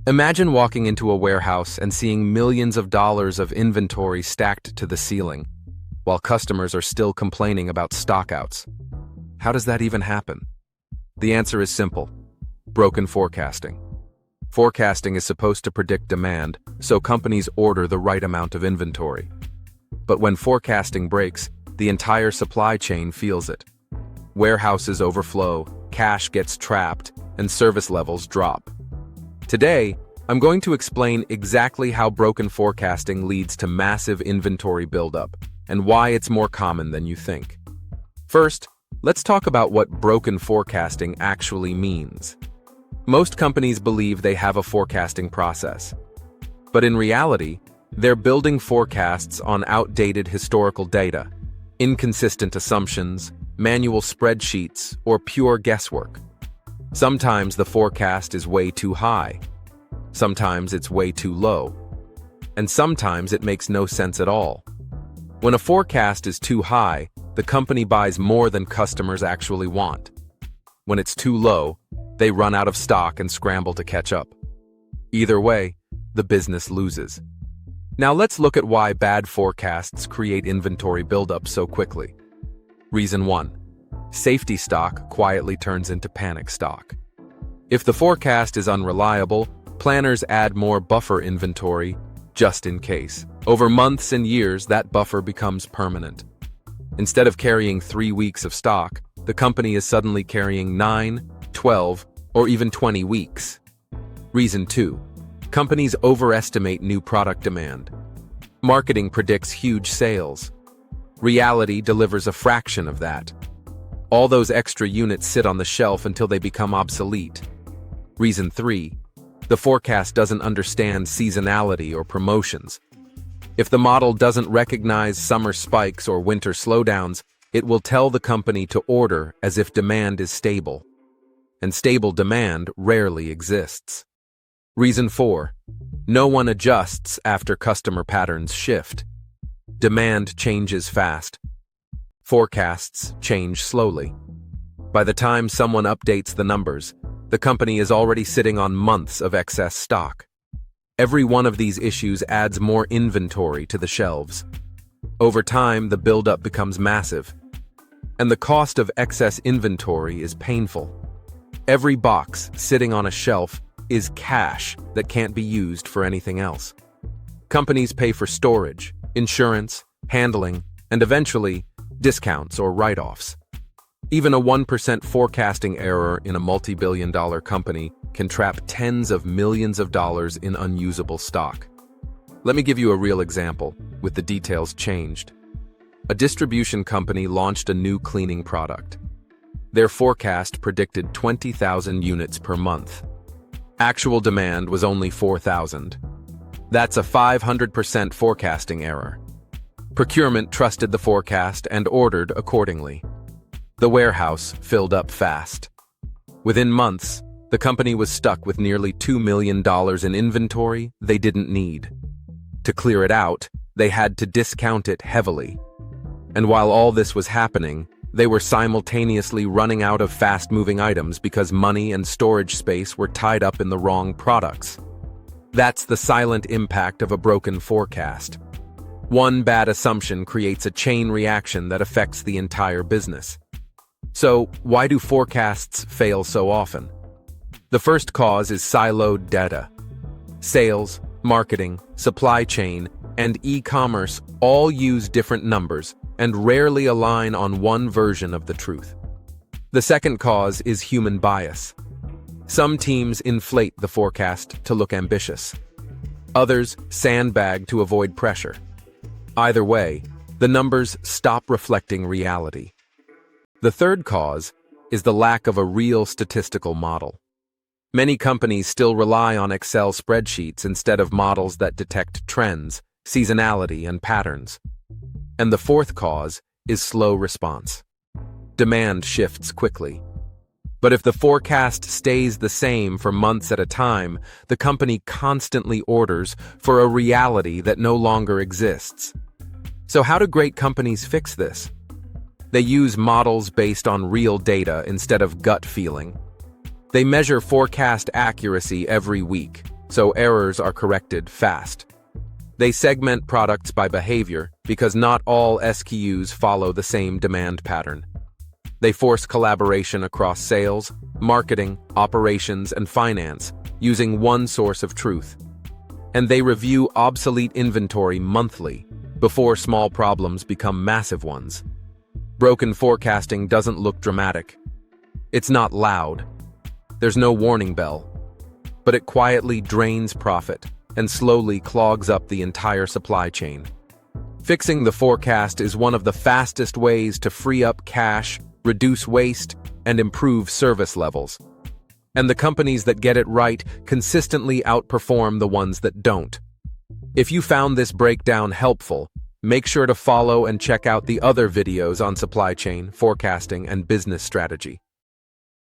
Imagine walking into a warehouse and seeing millions of dollars of inventory stacked to the ceiling, while customers are still complaining about stockouts. How does that even happen? The answer is simple: broken forecasting. Forecasting is supposed to predict demand, so companies order the right amount of inventory. But when forecasting breaks, the entire supply chain feels it. Warehouses overflow, cash gets trapped, and service levels drop. Today, I'm going to explain exactly how broken forecasting leads to massive inventory buildup and why it's more common than you think. First, let's talk about what broken forecasting actually means. Most companies believe they have a forecasting process, but in reality, they're building forecasts on outdated historical data, inconsistent assumptions, manual spreadsheets, or pure guesswork. Sometimes the forecast is way too high, sometimes it's way too low, and sometimes it makes no sense at all. When a forecast is too high, the company buys more than customers actually want. When it's too low, they run out of stock and scramble to catch up. Either way, the business loses. Now let's look at why bad forecasts create inventory buildup so quickly. Reason 1. Safety stock quietly turns into panic stock. If the forecast is unreliable, planners add more buffer inventory just in case. Over months and years, that buffer becomes permanent. Instead of carrying 3 weeks of stock, the company is suddenly carrying 9, 12, or even 20 weeks. Reason 2. Companies overestimate new product demand. Marketing predicts huge sales. Reality delivers a fraction of that. All those extra units sit on the shelf until they become obsolete. Reason 3. The forecast doesn't understand seasonality or promotions. If the model doesn't recognize summer spikes or winter slowdowns, it will tell the company to order as if demand is stable. And stable demand rarely exists. Reason 4. No one adjusts after customer patterns shift. Demand changes fast. Forecasts change slowly. By the time someone updates the numbers, the company is already sitting on months of excess stock. Every one of these issues adds more inventory to the shelves. Over time, the buildup becomes massive, and the cost of excess inventory is painful. Every box sitting on a shelf is cash that can't be used for anything else. Companies pay for storage, insurance, handling, and eventually, discounts or write-offs. Even a 1% forecasting error in a multi-billion-dollar company can trap tens of millions of dollars in unusable stock. Let me give you a real example, with the details changed. A distribution company launched a new cleaning product. Their forecast predicted 20,000 units per month. Actual demand was only 4,000. That's a 500% forecasting error. Procurement trusted the forecast and ordered accordingly. The warehouse filled up fast. Within months, the company was stuck with nearly $2 million in inventory they didn't need. To clear it out, they had to discount it heavily. And while all this was happening, they were simultaneously running out of fast-moving items because money and storage space were tied up in the wrong products. That's the silent impact of a broken forecast. One bad assumption creates a chain reaction that affects the entire business. So, why do forecasts fail so often? The first cause is siloed data. Sales, marketing, supply chain, and e-commerce all use different numbers and rarely align on one version of the truth. The second cause is human bias. Some teams inflate the forecast to look ambitious. Others sandbag to avoid pressure. Either way, the numbers stop reflecting reality. The third cause is the lack of a real statistical model. Many companies still rely on Excel spreadsheets instead of models that detect trends, seasonality, and patterns. And the fourth cause is slow response. Demand shifts quickly. But if the forecast stays the same for months at a time, the company constantly orders for a reality that no longer exists. So how do great companies fix this? They use models based on real data instead of gut feeling. They measure forecast accuracy every week, so errors are corrected fast. They segment products by behavior because not all SKUs follow the same demand pattern. They force collaboration across sales, marketing, operations, and finance using one source of truth. And they review obsolete inventory monthly before small problems become massive ones. Broken forecasting doesn't look dramatic. It's not loud. There's no warning bell. But it quietly drains profit and slowly clogs up the entire supply chain. Fixing the forecast is one of the fastest ways to free up cash, reduce waste, and improve service levels. And the companies that get it right consistently outperform the ones that don't. If you found this breakdown helpful, make sure to follow and check out the other videos on supply chain, forecasting, and business strategy.